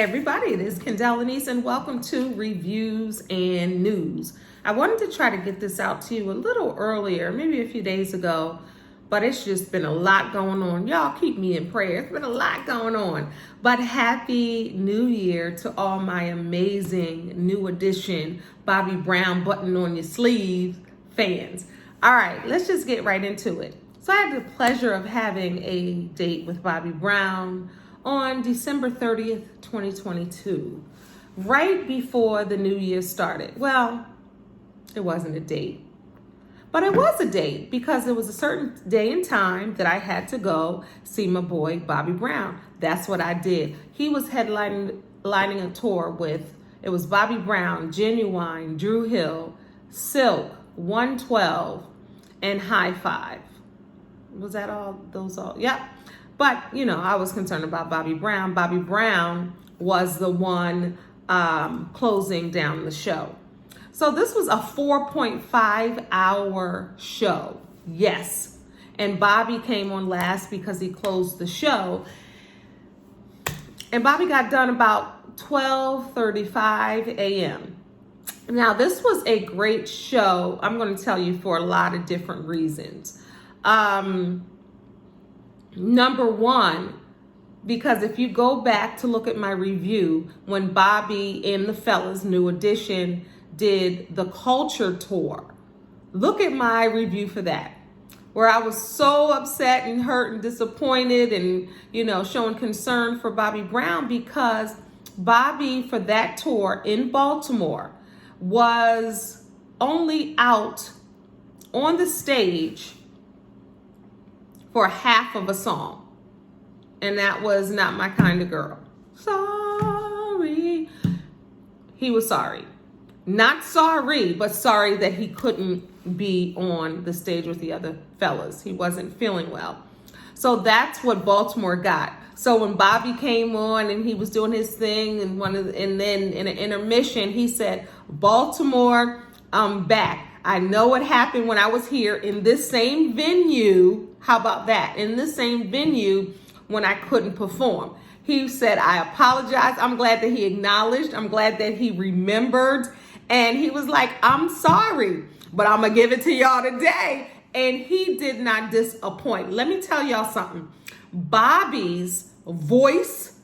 Everybody, it is Kendall Anise, and welcome to Reviews and News. I wanted to try to get this out to you a little earlier, maybe a few days ago, but it's just been a lot going on. Y'all keep me in prayer. It's been a lot going on. But happy New Year to all my amazing new edition Bobby Brown button on your sleeve fans. All right, let's just get right into it. So I had the pleasure of having a date with Bobby Brown on December 30th, 2022, right before the new year started. Well, it wasn't a date, but it was a date because it was a certain day and time that I had to go see my boy, Bobby Brown. That's what I did. He was headlining a tour with, it was Bobby Brown, Genuine, Drew Hill, Silk, 112, and High Five. Was that all? Those all? Yep. But, I was concerned about Bobby Brown. Bobby Brown was the one closing down the show. So this was a 4.5-hour show. Yes. And Bobby came on last because he closed the show. And Bobby got done about 12:35 a.m. Now, this was a great show. I'm going to tell you for a lot of different reasons. Number one, because if you go back to look at my review, when Bobby and the fellas, New Edition, did the Culture Tour, look at my review for that, where I was so upset and hurt and disappointed and, showing concern for Bobby Brown because Bobby, for that tour in Baltimore, was only out on the stage for half of a song. And that was Not My Kind of Girl. Sorry. He was sorry. Not sorry, but sorry that he couldn't be on the stage with the other fellas. He wasn't feeling well. So that's what Baltimore got. So when Bobby came on and he was doing his thing and then in an intermission, he said, "Baltimore, I'm back. I know what happened when I was here in this same venue." How about that? In this same venue when I couldn't perform. He said, "I apologize." I'm glad that he acknowledged. I'm glad that he remembered. And he was like, "I'm sorry, but I'm going to give it to y'all today." And he did not disappoint. Let me tell y'all something. Bobby's voice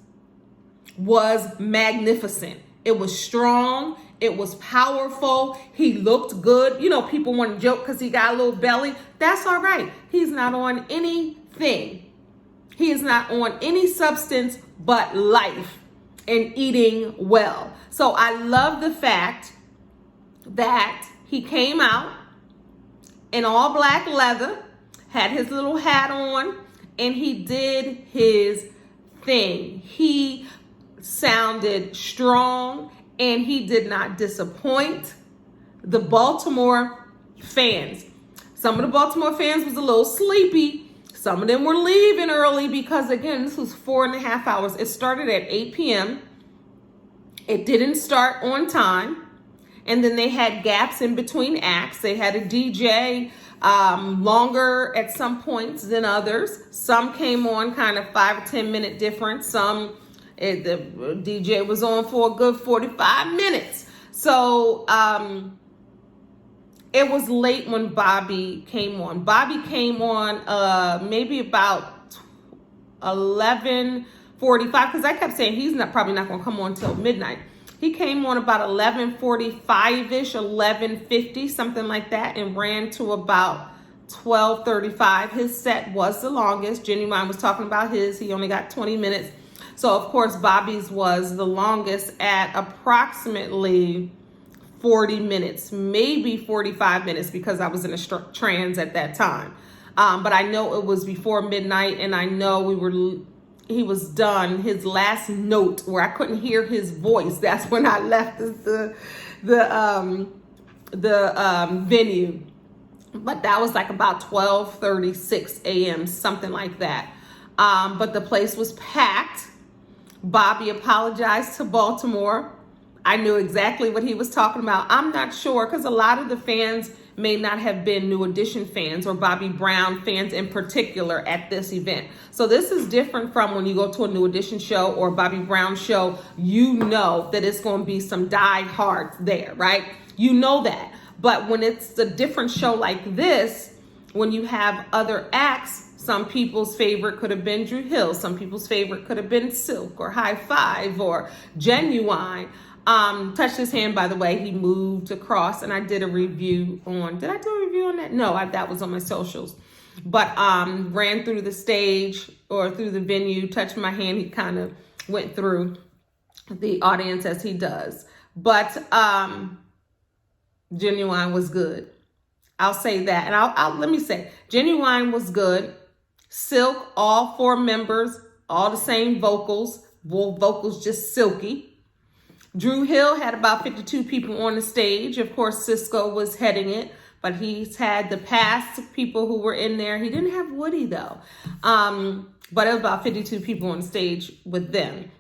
was magnificent. It was strong. It was powerful. He looked good. People want to joke because he got a little belly. That's all right. He's not on anything. He is not on any substance but life and eating well. So I love the fact that he came out in all black leather, had his little hat on, and he did his thing. He sounded strong. And he did not disappoint the Baltimore fans. Some of the Baltimore fans was a little sleepy. Some of them were leaving early because, again, this was 4.5 hours. It started at 8 p.m. It didn't start on time. And then they had gaps in between acts. They had a DJ longer at some points than others. Some came on kind of 5 or 10 minute difference. The DJ was on for a good 45 minutes. So it was late when Bobby came on. Bobby came on maybe about 11:45 because I kept saying he's probably not going to come on until midnight. He came on about 11:45-ish, 11:50, something like that, and ran to about 12:35. His set was the longest. Genuine was talking about his. He only got 20 minutes. So, of course, Bobby's was the longest at approximately 40 minutes, maybe 45 minutes because I was in a trance at that time. But I know it was before midnight, and I know he was done. His last note where I couldn't hear his voice, that's when I left the venue. But that was like about 12:36 a.m., something like that. But the place was packed. Bobby apologized to Baltimore. I knew exactly what he was talking about. I'm not sure because a lot of the fans may not have been New Edition fans or Bobby Brown fans in particular at this event. So this is different from when you go to a New Edition show or Bobby Brown show. You know that it's going to be some diehards there, right? You know that. But when it's a different show like this, when you have other acts, some people's favorite could have been Drew Hill. Some people's favorite could have been Silk or High Five or Genuine. Touched his hand, by the way. He moved across, and I did a review on. Did I do a review on that? No, that was on my socials. But ran through the stage or through the venue, touched my hand. He kind of went through the audience as he does. But Genuine was good. I'll say that. And I'll let me say, Genuine was good. Silk, all 4 members, all the same vocals. Vocals just silky. Drew Hill had about 52 people on the stage. Of course, Cisco was heading it, but he's had the past people who were in there. He didn't have Woody though. But it was about 52 people on stage with them.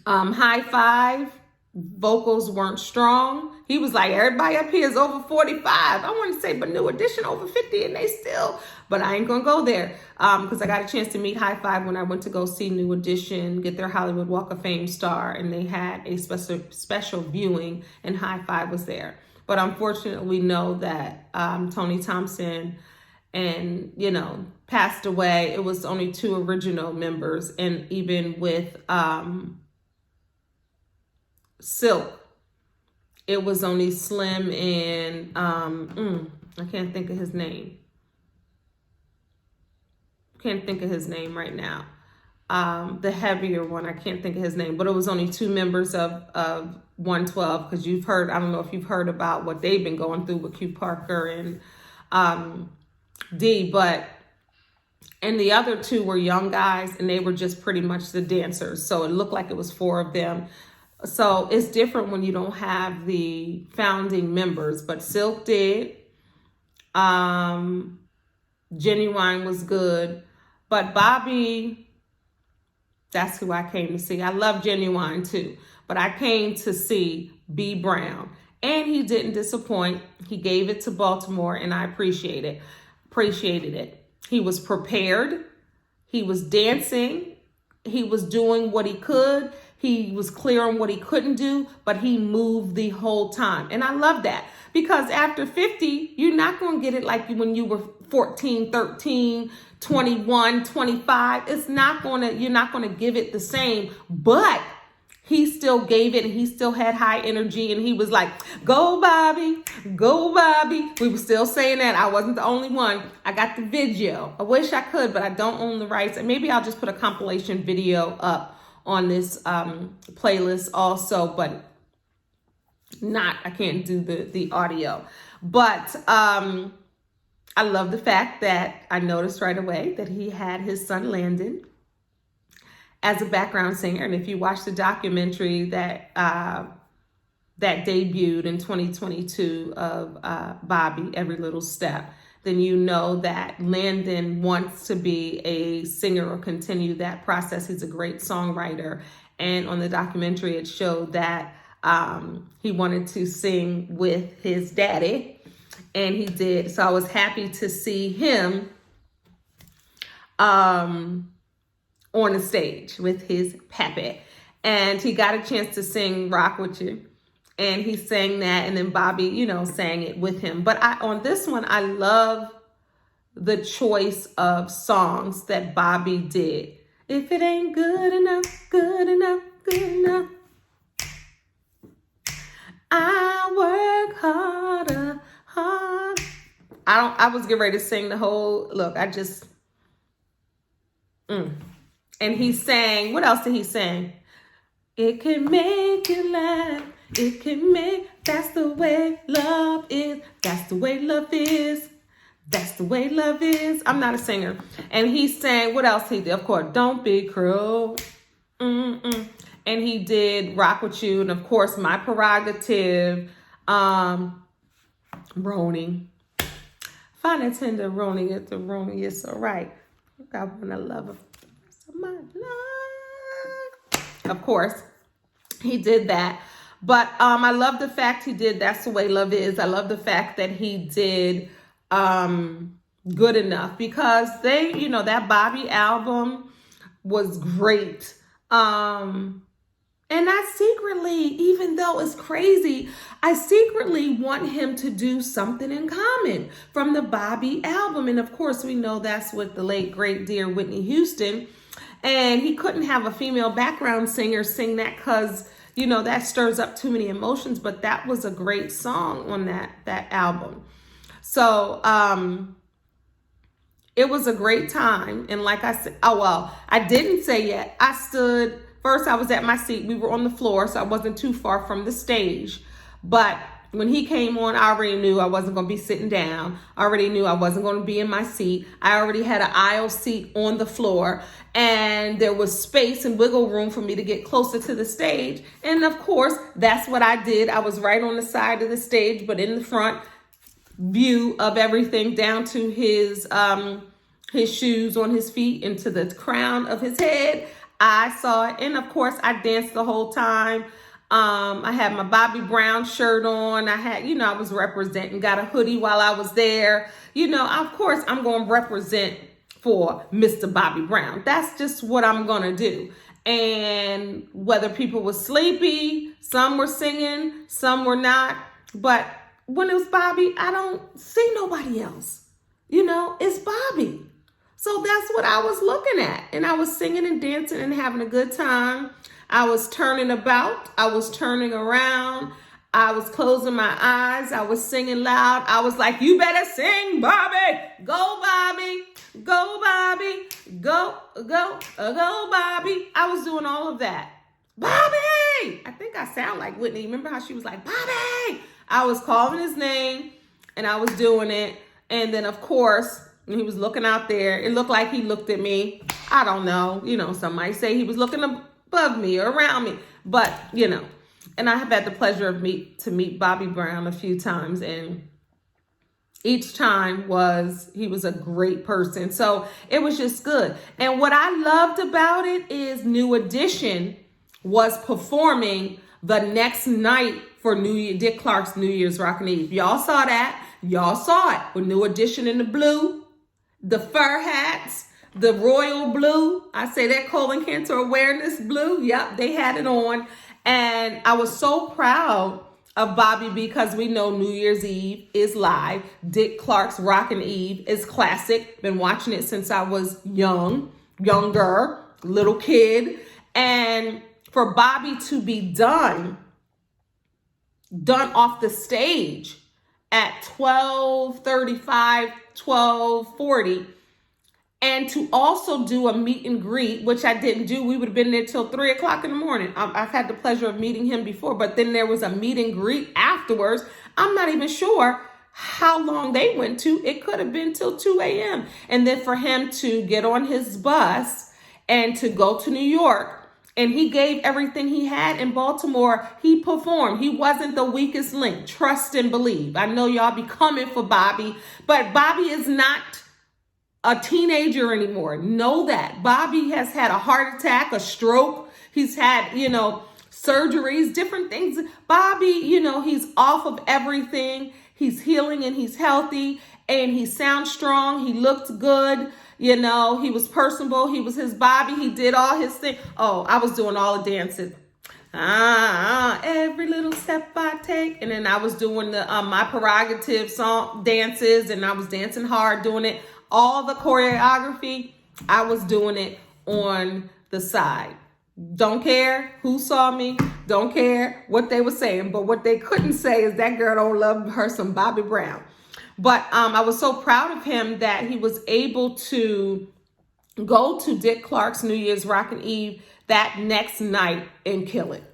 High Five, vocals weren't strong. He was like, everybody up here is over 45. I want to say, but New Edition over 50 and they still, but I ain't going to go there because I got a chance to meet High Five when I went to go see New Edition, get their Hollywood Walk of Fame star, and they had a special viewing and High Five was there. But unfortunately, we know that Tony Thompson and, passed away. It was only 2 original members, and even with Silk, it was only Slim and I can't think of his name. Can't think of his name right now. The heavier one, I can't think of his name, but it was only 2 members of 112 because you've heard, I don't know if you've heard about what they've been going through with Q Parker and D, and the other 2 were young guys and they were just pretty much the dancers. So it looked like it was 4 of them. So it's different when you don't have the founding members, but Silk did. Genuine was good, but Bobby, that's who I came to see. I love Genuine too, but I came to see B Brown, and he didn't disappoint. He gave it to Baltimore, and I appreciated it. He was prepared. He was dancing. He was doing what he could. He was clear on what he couldn't do, but he moved the whole time. And I love that because after 50, you're not going to get it like when you were 14, 13, 21, 25. You're not going to give it the same, but he still gave it and he still had high energy and he was like, go Bobby, go Bobby. We were still saying that. I wasn't the only one. I got the video. I wish I could, but I don't own the rights. And maybe I'll just put a compilation video up on this playlist also, but I can't do the audio. But I love the fact that I noticed right away that he had his son Landon as a background singer. And if you watch the documentary that debuted in 2022 of Bobby, Every Little Step, then you know that Landon wants to be a singer or continue that process. He's a great songwriter. And on the documentary, it showed that he wanted to sing with his daddy, and he did. So I was happy to see him on the stage with his pappy. And he got a chance to sing Rock With You. And he sang that, and then Bobby, sang it with him. But on this one, I love the choice of songs that Bobby did. If it ain't good enough, good enough, good enough, I work harder. I was getting ready to sing the whole, look, and he sang, what else did he sing? It can make you laugh. It can make, that's the way love is. That's the way love is. That's the way love is. I'm not a singer. And he sang, what else he did? Of course, Don't Be Cruel. And he did Rock With You. And of course, My Prerogative. Roni. Find a tender Roni if the Roni is so right. I want to love her for the rest of my life. Of course, he did that. But I love the fact he did That's the Way Love Is. I love the fact that he did Good Enough, because that Bobby album was great. And I secretly, even though it's crazy, I secretly want him to do Something in Common from the Bobby album. And of course, we know that's with the late, great, dear Whitney Houston. And he couldn't have a female background singer sing that because, that stirs up too many emotions. But that was a great song on that album. So it was a great time. And like I said, I didn't say yet. First, I was at my seat. We were on the floor, so I wasn't too far from the stage. But when he came on, I already knew I wasn't going to be sitting down. I already knew I wasn't going to be in my seat. I already had an aisle seat on the floor, and there was space and wiggle room for me to get closer to the stage. And of course, that's what I did. I was right on the side of the stage, but in the front view of everything, down to his shoes on his feet and to the crown of his head. I saw it. And of course, I danced the whole time. I had my Bobby Brown shirt on. I had, I was representing, got a hoodie while I was there. Of course, I'm going to represent for Mr. Bobby Brown. That's just what I'm going to do. And whether people were sleepy, some were singing, some were not. But when it was Bobby, I don't see nobody else. It's Bobby. So that's what I was looking at. And I was singing and dancing and having a good time. I was turning about. I was turning around. I was closing my eyes. I was singing loud. I was like, you better sing, Bobby. Go, Bobby. Go, Bobby. Go, Bobby. I was doing all of that. Bobby! I think I sound like Whitney. Remember how she was like, Bobby? I was calling his name and I was doing it. And then, of course, when he was looking out there, it looked like he looked at me. I don't know. Some might say he was looking above me or around me. But, and I have had the pleasure of to meet Bobby Brown a few times. And each time he was a great person. So it was just good. And what I loved about it is New Edition was performing the next night for Dick Clark's New Year's Rockin' Eve. Y'all saw that. Y'all saw it with New Edition in the blue, the fur hats, the royal blue. I say that colon cancer awareness blue. Yep, they had it on. And I was so proud of Bobby because we know New Year's Eve is live. Dick Clark's Rockin' Eve is classic. Been watching it since I was younger, little kid. And for Bobby to be done off the stage at 12:35, 12:40, and to also do a meet and greet, which I didn't do. We would have been there till 3 o'clock in the morning. I've had the pleasure of meeting him before, but then there was a meet and greet afterwards. I'm not even sure how long they went to. It could have been till 2 a.m. And then for him to get on his bus and to go to New York, and he gave everything he had in Baltimore. He performed. He wasn't the weakest link. Trust and believe. I know y'all be coming for Bobby, but Bobby is not a teenager anymore. Know that. Bobby has had a heart attack, a stroke. He's had, surgeries, different things. Bobby, he's off of everything. He's healing and he's healthy and he sounds strong. He looked good. He was personable. He was his Bobby. He did all his thing. Oh, I was doing all the dances. Every little step I take. And then I was doing the My Prerogative song dances, and I was dancing hard doing it. All the choreography, I was doing it on the side. Don't care who saw me. Don't care what they were saying. But what they couldn't say is that girl don't love her some Bobby Brown. But I was so proud of him that he was able to go to Dick Clark's New Year's Rockin' Eve that next night and kill it.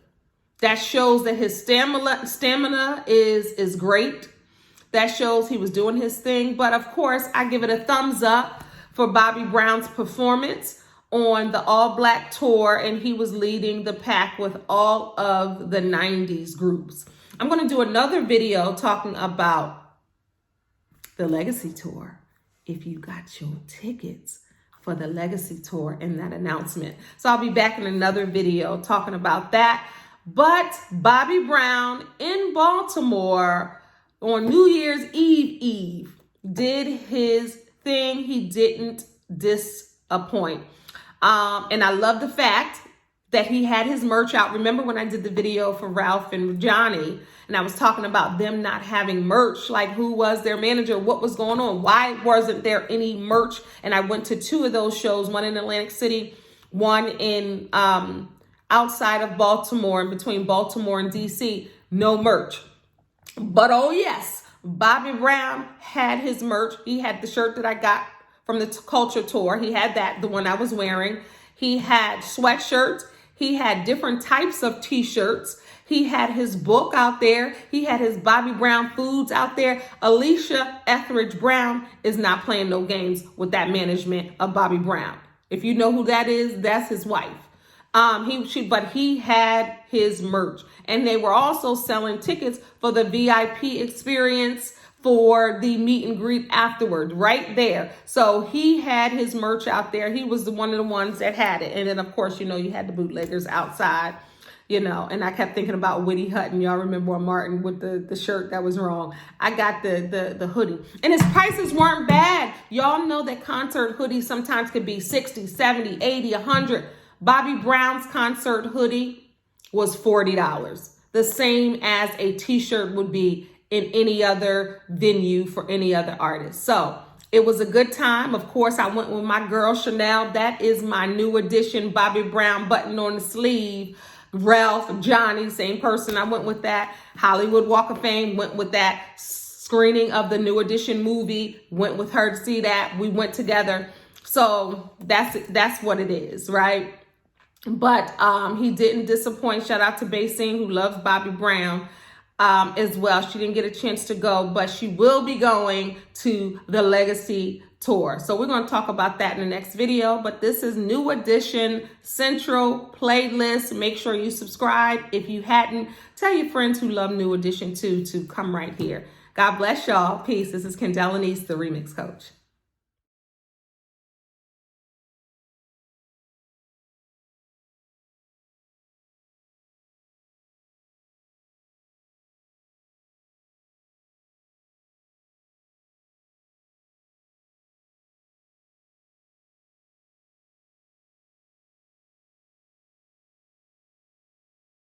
That shows that his stamina is great. That shows he was doing his thing. But of course, I give it a thumbs up for Bobby Brown's performance on the All Black tour. And he was leading the pack with all of the 90s groups. I'm going to do another video talking about the Legacy Tour, if you got your tickets for the Legacy Tour and that announcement. So I'll be back in another video talking about that. But Bobby Brown in Baltimore on New Year's Eve did his thing. He didn't disappoint. And I love the fact that he had his merch out. Remember when I did the video for Ralph and Johnny, and I was talking about them not having merch, like who was their manager, what was going on, why wasn't there any merch? And I went to 2 of those shows, one in Atlantic City, one in outside of Baltimore, in between Baltimore and DC, no merch. But oh yes, Bobby Brown had his merch. He had the shirt that I got from the Culture Tour. He had that, the one I was wearing. He had sweatshirts. He had different types of t-shirts. He had his book out there. He had his Bobby Brown foods out there. Alicia Etheridge Brown is not playing no games with that management of Bobby Brown. If you know who that is, that's his wife. But he had his merch, and they were also selling tickets for the VIP experience for the meet and greet afterward, right there. So he had his merch out there. He was one of the ones that had it. And then of course, you had the bootleggers outside, and I kept thinking about Whitty Hutton. Y'all remember Martin with the shirt that was wrong. I got the hoodie, and his prices weren't bad. Y'all know that concert hoodies sometimes could be 60, 70, 80, 100. Bobby Brown's concert hoodie was $40, the same as a t-shirt would be in any other venue for any other artist. So it was a good time. Of course, I went with my girl Chanel. That is my new edition Bobby Brown button on the sleeve. Ralph, Johnny, same person. I went with that. Hollywood Walk of Fame, went with that. Screening of the New Edition movie, went with her to see that. We went together. So that's what it is, right? But he didn't disappoint. Shout out to Basing, who loves Bobby Brown as well. She didn't get a chance to go, but she will be going to the Legacy Tour. So we're going to talk about that in the next video. But this is New Edition Central Playlist. Make sure you subscribe. If you hadn't, tell your friends who love New Edition too to come right here. God bless y'all. Peace. This is Kendall Anise, the Remix Coach.